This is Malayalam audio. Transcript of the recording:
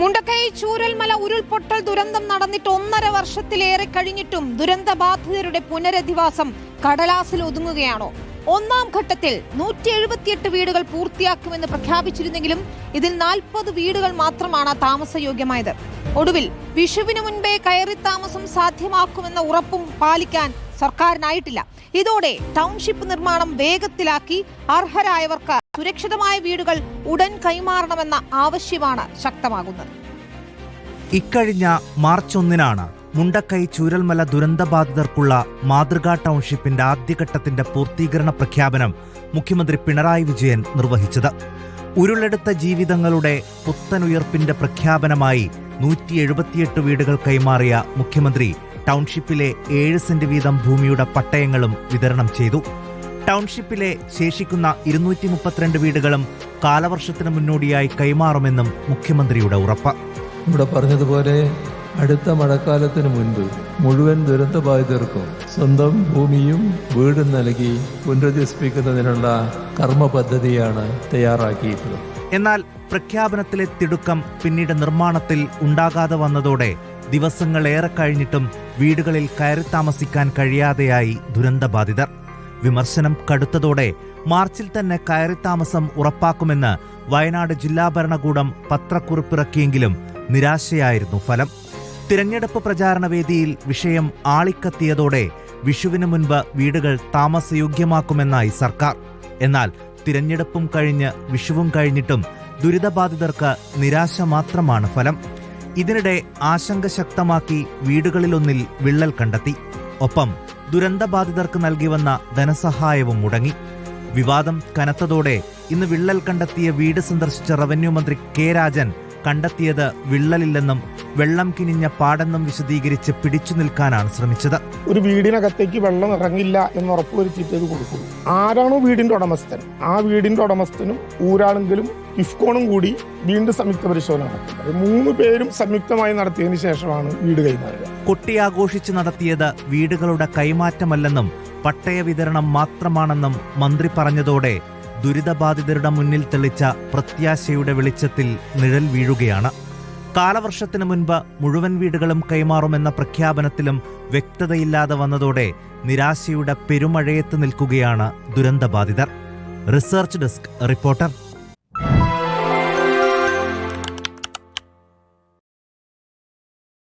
മുണ്ടക്കൈ ചൂരൽമല ഉരുൾപൊട്ടൽ ദുരന്തം നടന്നിട്ട് 1.5 വർഷത്തിലേറെ കഴിഞ്ഞിട്ടും ദുരന്തബാധിതരുടെ പുനരധിവാസം കടലാസിൽ ഒതുങ്ങുകയാണോ? ഒന്നാം ഘട്ടത്തിൽ 178 വീടുകൾ പൂർത്തിയാക്കുമെന്ന് പ്രഖ്യാപിച്ചിരുന്നെങ്കിലും ഇതിൽ 40 വീടുകൾ മാത്രമാണ് താമസയോഗ്യമായത്. ഒടുവിൽ വിഷുവിന് മുൻപേ കയറി താമസം സാധ്യമാക്കുമെന്ന ഉറപ്പും പാലിക്കാൻ സർക്കാരിനായിട്ടില്ല. ഇതോടെ ടൗൺഷിപ്പ് നിർമ്മാണം വേഗത്തിലാക്കി അർഹരായവർക്ക് സുരക്ഷിതമായ വീടുകൾ ഉടൻ കൈമാറണമെന്ന ആവശ്യമാണ് ശക്തമാകുന്നത്. ഇക്കഴിഞ്ഞ മാർച്ച് 1-നാണ് മുണ്ടക്കൈ ചൂരൽമല ദുരന്തബാധിതർക്കുള്ള മാതൃകാ ടൗൺഷിപ്പിന്റെ ആദ്യഘട്ടത്തിന്റെ പൂർത്തീകരണ പ്രഖ്യാപനം മുഖ്യമന്ത്രി പിണറായി വിജയൻ നിർവഹിച്ചത്. ഉരുളെടുത്ത ജീവിതങ്ങളുടെ പുത്തനുയർപ്പിന്റെ പ്രഖ്യാപനമായി 178 വീടുകൾ കൈമാറിയ മുഖ്യമന്ത്രി ടൗൺഷിപ്പിലെ 7 സെന്റ് വീതം ഭൂമിയുടെ പട്ടയങ്ങളും വിതരണം ചെയ്തു. ടൗൺഷിപ്പിലെ ശേഷിക്കുന്ന 232 വീടുകളും കാലവർഷത്തിന് മുന്നോടിയായി കൈമാറുമെന്നും മുഖ്യമന്ത്രിയുടെ ഉറപ്പ്. ഇവിടെ പറഞ്ഞതുപോലെ അടുത്ത മഴക്കാലത്തിന് മുൻപ് മുഴുവൻ ദുരന്തബാധിതർക്കും സ്വന്തം ഭൂമിയും വീടും നൽകി പുനരധിവസിപ്പിക്കുന്നതിനുള്ള കർമ്മ പദ്ധതിയാണ് തയ്യാറാക്കിയിട്ടുള്ളത്. എന്നാൽ പ്രഖ്യാപനത്തിലെ തിടുക്കം പിന്നീട് നിർമ്മാണത്തിൽ ഉണ്ടാകാതെ വന്നതോടെ ദിവസങ്ങളേറെ കഴിഞ്ഞിട്ടും വീടുകളിൽ കയറി താമസിക്കാൻ കഴിയാതെയായി ദുരന്തബാധിതർ. വിമർശനം കടുത്തതോടെ മാർച്ചിൽ തന്നെ കയറി താമസം ഉറപ്പാക്കുമെന്ന് വയനാട് ജില്ലാ ഭരണകൂടം പത്രക്കുറിപ്പിറക്കിയെങ്കിലും നിരാശയായിരുന്നു ഫലം. തിരഞ്ഞെടുപ്പ് പ്രചാരണ വേദിയിൽ വിഷയം ആളിക്കത്തിയതോടെ വിഷുവിന് മുൻപ് വീടുകൾ താമസയോഗ്യമാക്കുമെന്നായി സർക്കാർ. എന്നാൽ തിരഞ്ഞെടുപ്പും കഴിഞ്ഞ് വിഷുവും കഴിഞ്ഞിട്ടും ദുരിതബാധിതർക്ക് നിരാശ മാത്രമാണ് ഫലം. ഇതിനിടെ ആശങ്ക ശക്തമാക്കി വീടുകളിലൊന്നിൽ വിള്ളൽ കണ്ടെത്തി. ഒപ്പം ദുരന്തബാധിതർക്ക് നൽകിവന്ന ധനസഹായവും മുടങ്ങി. വിവാദം കനത്തതോടെ ഇന്ന് വിള്ളൽ കണ്ടെത്തിയ വീട് സന്ദർശിച്ച റവന്യൂ മന്ത്രി കെ രാജൻ കണ്ടെത്തിയത് വിള്ളലില്ലെന്നും വെള്ളം കിനിഞ്ഞ പാടെന്നും വിശദീകരിച്ച് പിടിച്ചു നിൽക്കാനാണ് ശ്രമിച്ചത്. ഒരു വീടിനകത്തേക്ക് വെള്ളം ഇറങ്ങില്ല എന്ന് ഉറപ്പുവരുത്തിയിട്ട് കൊടുക്കും. ആരാണോ വീടിന്റെ ഉടമസ്ഥൻ, ആ വീടിന്റെ ഉടമസ്ഥനും ഊരാളെങ്കിലും ഇഫ്കോണും കൂടി വീണ്ടും സംയുക്ത പരിശോധന നടത്തുന്നത്. 3 പേരും സംയുക്തമായി നടത്തിയതിനു ശേഷമാണ് വീട് കൈമാറുക. കൊട്ടിയാഘോഷിച്ച് നടത്തിയത് വീടുകളുടെ കൈമാറ്റമല്ലെന്നും പട്ടയ വിതരണം മാത്രമാണെന്നും മന്ത്രി പറഞ്ഞതോടെ ദുരിതബാധിതരുടെ മുന്നിൽ തെളിച്ച പ്രത്യാശയുടെ വെളിച്ചത്തിൽ നിഴൽ വീഴുകയാണ്. കാലവർഷത്തിന് മുൻപ് മുഴുവൻ വീടുകളും കൈമാറുമെന്ന പ്രഖ്യാപനത്തിലും വ്യക്തതയില്ലാതെ വന്നതോടെ നിരാശയുടെ പെരുമഴയത്ത് നിൽക്കുകയാണ് ദുരന്തബാധിതർ. Research desk reporter.